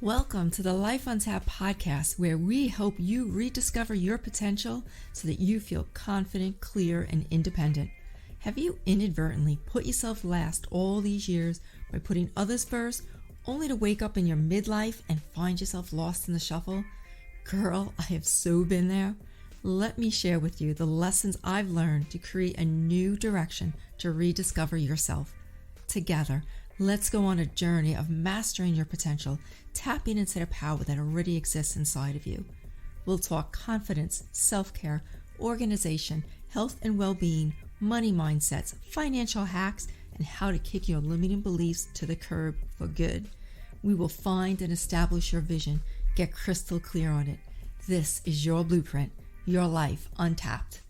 Welcome to the Life on Tap podcast, where we help you rediscover your potential so that you feel confident, clear, and independent. Have you inadvertently put yourself last all these years by putting others first, only to wake up in your midlife and find yourself lost in the shuffle? Girl, I have so been there. Let me share with you the lessons I've learned to create a new direction to rediscover yourself. Together, let's go on a journey of mastering your potential, tapping into the power that already exists inside of you. We'll talk confidence, self-care, organization, health and well-being, money mindsets, financial hacks, and how to kick your limiting beliefs to the curb for good. We will find and establish your vision, get crystal clear on it. This is your blueprint, your life untapped.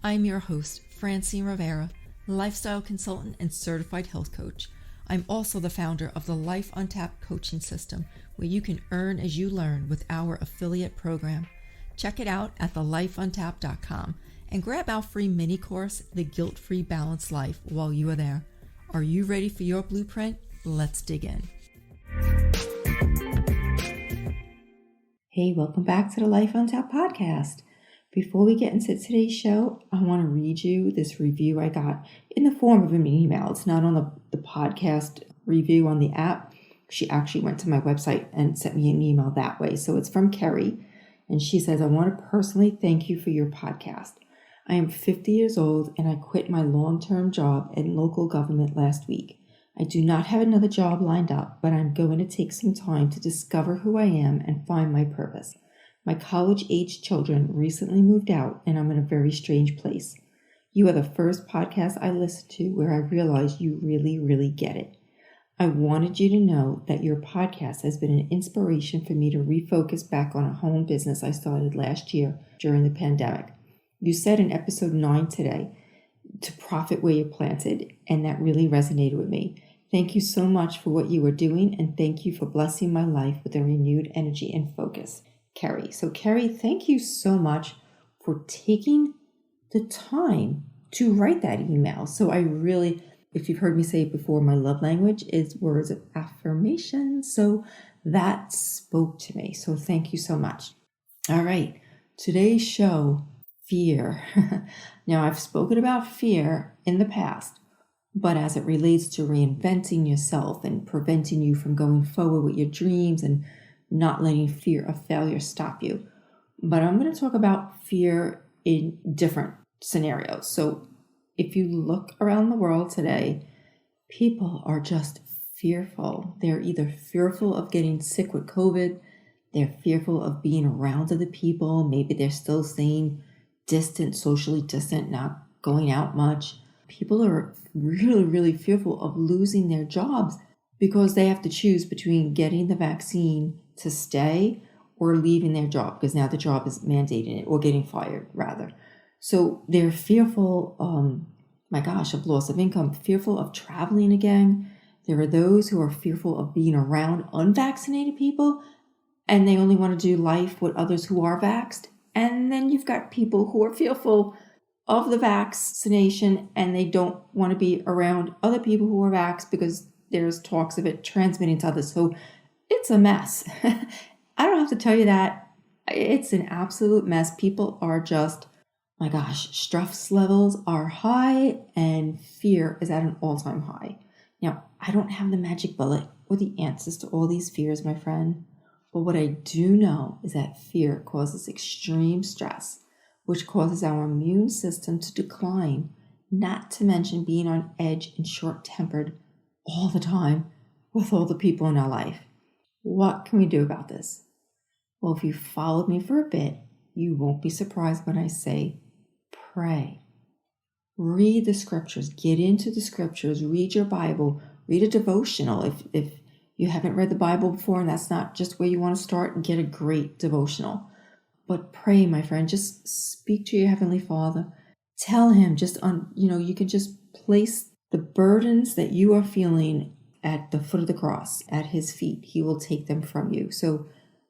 I'm your host, Francine Rivera, lifestyle consultant and certified health coach. I'm also the founder of the Life Untapped coaching system, where you can earn as you learn with our affiliate program. Check it out at thelifeuntapped.com and grab our free mini course, The Guilt-Free Balanced Life, while you are there. Are you ready for your blueprint? Let's dig in. Hey, welcome back to the Life Untapped podcast. Before we get into today's show, I want to read you this review I got in the form of an email. It's not on the podcast review on the app. She actually went to my website and sent me an email that way. So it's from Kerry. And she says, I want to personally thank you for your podcast. I am 50 years old and I quit my long-term job in local government last week. I do not have another job lined up, but I'm going to take some time to discover who I am and find my purpose. My college-age children recently moved out, and I'm in a very strange place. You are the first podcast I listened to where I realized you really, really get it. I wanted you to know that your podcast has been an inspiration for me to refocus back on a home business I started last year during the pandemic. You said in episode 9 today, to profit where you're planted, and that really resonated with me. Thank you so much for what you are doing, and thank you for blessing my life with a renewed energy and focus. Kerry. So Kerry, thank you so much for taking the time to write that email. So I really, if you've heard me say it before, my love language is words of affirmation. So that spoke to me. So thank you so much. All right. Today's show, fear. Now I've spoken about fear in the past, but as it relates to reinventing yourself and preventing you from going forward with your dreams and not letting fear of failure stop you. But I'm going to talk about fear in different scenarios. So if you look around the world today, people are just fearful. They're either fearful of getting sick with COVID, they're fearful of being around other people, maybe they're still staying distant, socially distant, not going out much. People are really, really fearful of losing their jobs because they have to choose between getting the vaccine to stay or leaving their job, because now the job is mandating it, or getting fired rather. So they're fearful, of loss of income, fearful of traveling again. There are those who are fearful of being around unvaccinated people, and they only want to do life with others who are vaxxed. And then you've got people who are fearful of the vaccination, and they don't want to be around other people who are vaxxed because there's talks of it transmitting to others. So it's a mess. I don't have to tell you that. It's an absolute mess. People are just, stress levels are high and fear is at an all-time high. Now, I don't have the magic bullet or the answers to all these fears, my friend. But what I do know is that fear causes extreme stress, which causes our immune system to decline, not to mention being on edge and short-tempered all the time with all the people in our life. What can we do about this? Well, if you followed me for a bit, you won't be surprised when I say pray. Read the scriptures. Get into the scriptures. Read your Bible. Read a devotional. If you haven't read the Bible before and that's not just where you want to start, get a great devotional. But pray, my friend. Just speak to your Heavenly Father. Tell Him you can just place the burdens that you are feeling at the foot of the cross, at His feet. He will take them from you. So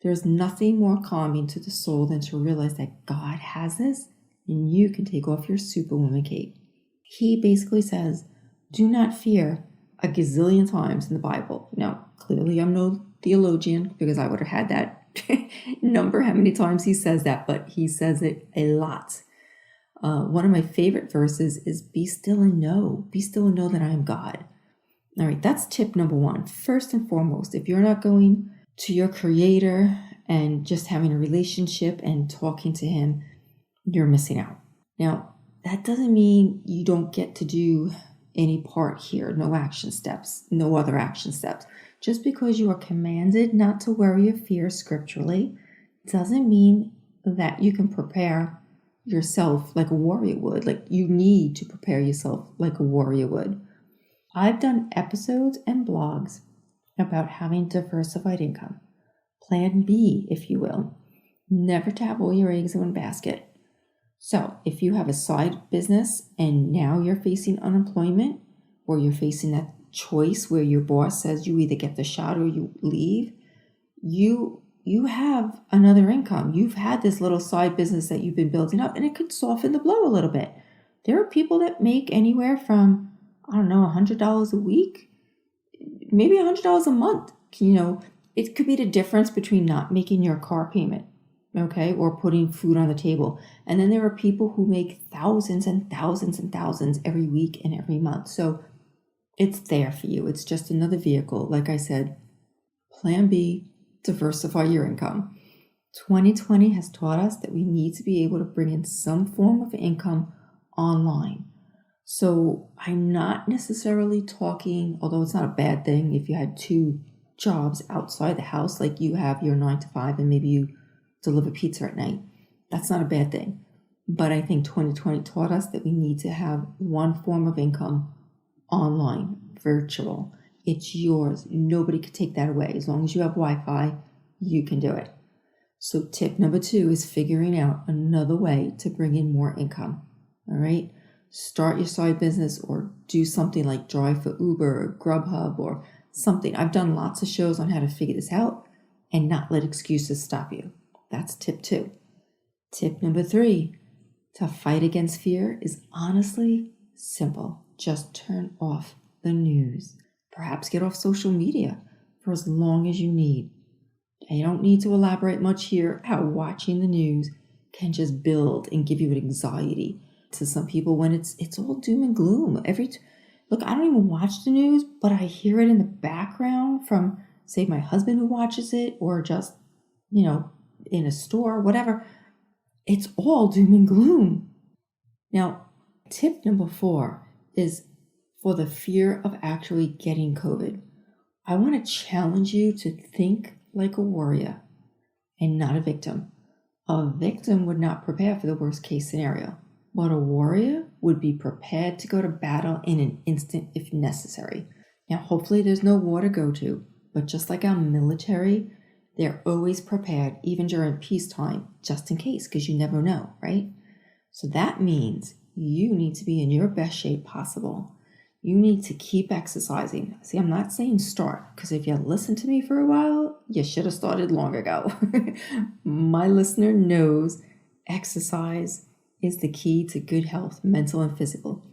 there's nothing more calming to the soul than to realize that God has this and you can take off your superwoman cape. He basically says, do not fear a gazillion times in the Bible. Now, clearly I'm no theologian, because I would have had that number, how many times he says that, but he says it a lot. One of my favorite verses is be still and know that I am God. All right, that's tip number one. First and foremost, if you're not going to your creator and just having a relationship and talking to him, you're missing out. Now, that doesn't mean you don't get to do any part here, no action steps, no other action steps. Just because you are commanded not to worry or fear scripturally doesn't mean that you can prepare yourself like a warrior would. Like, you need to prepare yourself like a warrior would. I've done episodes and blogs about having diversified income. Plan B, if you will. Never to have all your eggs in one basket. So if you have a side business and now you're facing unemployment, or you're facing that choice where your boss says you either get the shot or you leave, you have another income. You've had this little side business that you've been building up, and it could soften the blow a little bit. There are people that make anywhere from, $100 a week, maybe $100 a month. It could be the difference between not making your car payment, okay, or putting food on the table. And then there are people who make thousands and thousands and thousands every week and every month. So it's there for you. It's just another vehicle. Like I said, plan B, diversify your income. 2020 has taught us that we need to be able to bring in some form of income online. So I'm not necessarily talking, although it's not a bad thing if you had 2 jobs outside the house, like you have your 9 to 5 and maybe you deliver pizza at night. That's not a bad thing. But I think 2020 taught us that we need to have one form of income online, virtual. It's yours. Nobody can take that away. As long as you have Wi-Fi, you can do it. So tip number 2 is figuring out another way to bring in more income. All right. Start your side business or do something like drive for Uber or Grubhub or something. I've done lots of shows on how to figure this out and not let excuses stop you. That's tip 2. Tip number 3, to fight against fear is honestly simple. Just turn off the news. Perhaps get off social media for as long as you need. I don't need to elaborate much here how watching the news can just build and give you an anxiety to some people when it's all doom and gloom. Look, I don't even watch the news, but I hear it in the background from, say, my husband who watches it, or just, in a store, whatever. It's all doom and gloom. Now, tip number 4 is for the fear of actually getting COVID. I want to challenge you to think like a warrior and not a victim. A victim would not prepare for the worst case scenario, but a warrior would be prepared to go to battle in an instant if necessary. Now, hopefully there's no war to go to, but just like our military, they're always prepared, even during peacetime, just in case, because you never know, right? So that means you need to be in your best shape possible. You need to keep exercising. See, I'm not saying start, because if you listened to me for a while, you should have started long ago. My listener knows exercise is the key to good health, mental and physical,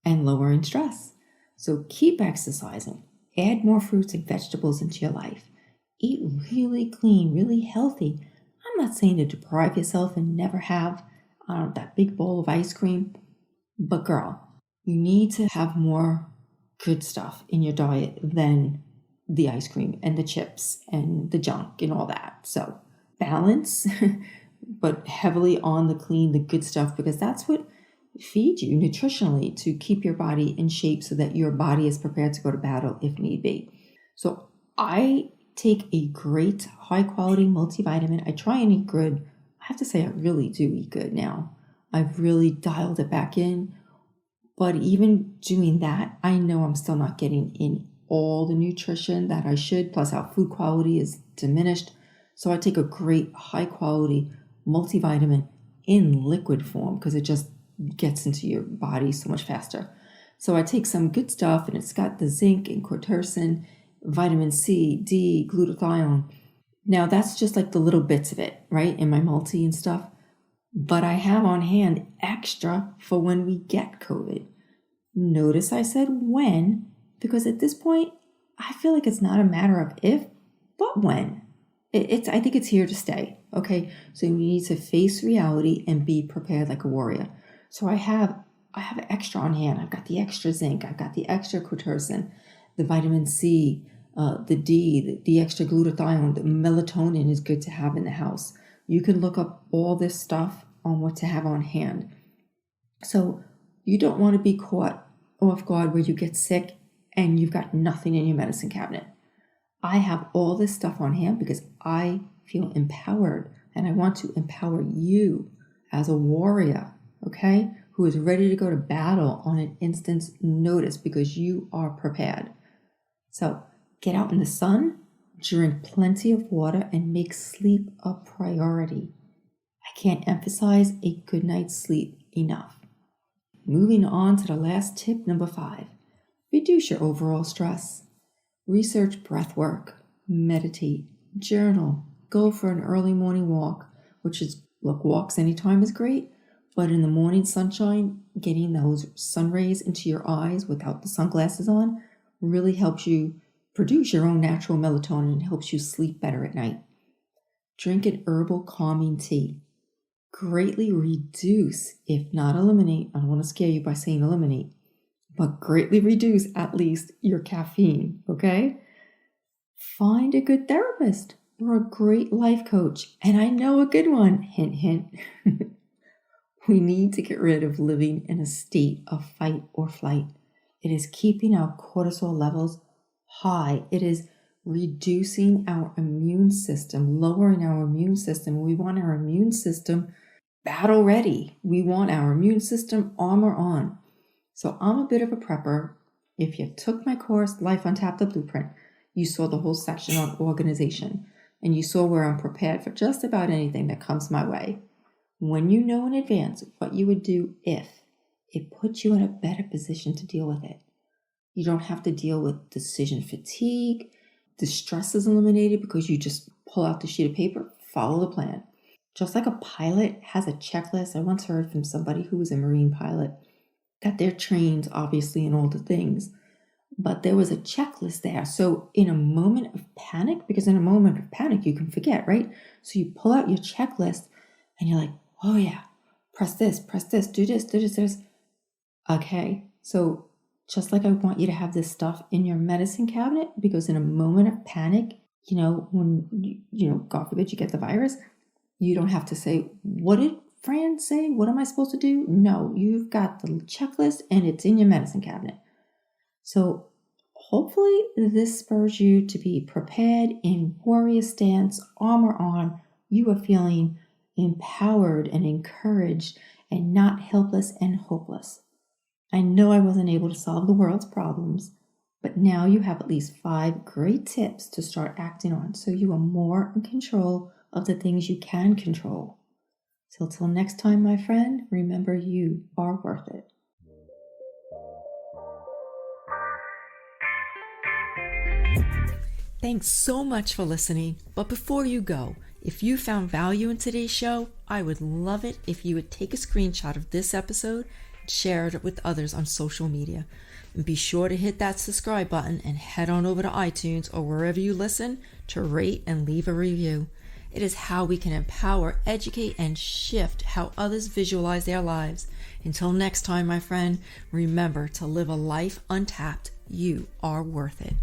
and lowering stress. So keep exercising. Add more fruits and vegetables into your life. Eat really clean, really healthy. I'm not saying to deprive yourself and never have that big bowl of ice cream, but girl, you need to have more good stuff in your diet than the ice cream and the chips and the junk and all that. So balance, but heavily on the clean, the good stuff, because that's what feeds you nutritionally to keep your body in shape so that your body is prepared to go to battle if need be. So I take a great high quality multivitamin. I try and eat good. I have to say I really do eat good now. I've really dialed it back in. But even doing that, I know I'm still not getting in all the nutrition that I should. Plus our food quality is diminished. So I take a great high quality multivitamin in liquid form because it just gets into your body so much faster. So I take some good stuff and it's got the zinc and quercetin, vitamin C, D, glutathione. Now that's just like the little bits of it, right, in my multi and stuff. But I have on hand extra for when we get COVID. Notice I said when, because at this point, I feel like it's not a matter of if, but when? I think it's here to stay. Okay, so you need to face reality and be prepared like a warrior. So I have extra on hand. I've got the extra zinc. I've got the extra quercetin, the vitamin C, the D, the extra glutathione, the melatonin is good to have in the house. You can look up all this stuff on what to have on hand. So you don't want to be caught off guard where you get sick and you've got nothing in your medicine cabinet. I have all this stuff on hand because I feel empowered, and I want to empower you as a warrior, okay, who is ready to go to battle on an instant's notice because you are prepared. So get out in the sun, drink plenty of water, and make sleep a priority. I can't emphasize a good night's sleep enough. Moving on to the last tip, number 5. Reduce your overall stress. Research breath work, meditate, journal, go for an early morning walk, walks anytime is great, but in the morning sunshine, getting those sun rays into your eyes without the sunglasses on really helps you produce your own natural melatonin and helps you sleep better at night. Drink an herbal calming tea. Greatly reduce, if not eliminate, I don't want to scare you by saying eliminate, but greatly reduce at least your caffeine, okay? Find a good therapist or a great life coach, and I know a good one, hint, hint. We need to get rid of living in a state of fight or flight. It is keeping our cortisol levels high. It is reducing our immune system, lowering our immune system. We want our immune system battle ready. We want our immune system armor on. So I'm a bit of a prepper. If you took my course, Life Untapped the Blueprint, you saw the whole section on organization, and you saw where I'm prepared for just about anything that comes my way. When you know in advance what you would do if, it puts you in a better position to deal with it. You don't have to deal with decision fatigue. The stress is eliminated because you just pull out the sheet of paper, follow the plan. Just like a pilot has a checklist. I once heard from somebody who was a Marine pilot that they're trained, obviously, in all the things, but there was a checklist there. So in a moment of panic, because in a moment of panic, you can forget, right? So you pull out your checklist and you're like, oh yeah, press this, do this. Okay, so just like I want you to have this stuff in your medicine cabinet, because in a moment of panic, when, God forbid you get the virus, you don't have to say, what did Fran say? What am I supposed to do? No, you've got the checklist and it's in your medicine cabinet. So hopefully this spurs you to be prepared in warrior stance, armor on. You are feeling empowered and encouraged and not helpless and hopeless. I know I wasn't able to solve the world's problems, but now you have at least 5 great tips to start acting on so you are more in control of the things you can control. Till next time, my friend, remember you are worth it. Thanks so much for listening. But before you go, if you found value in today's show, I would love it if you would take a screenshot of this episode and share it with others on social media. And be sure to hit that subscribe button and head on over to iTunes or wherever you listen to rate and leave a review. It is how we can empower, educate, and shift how others visualize their lives. Until next time, my friend, remember to live a life untapped. You are worth it.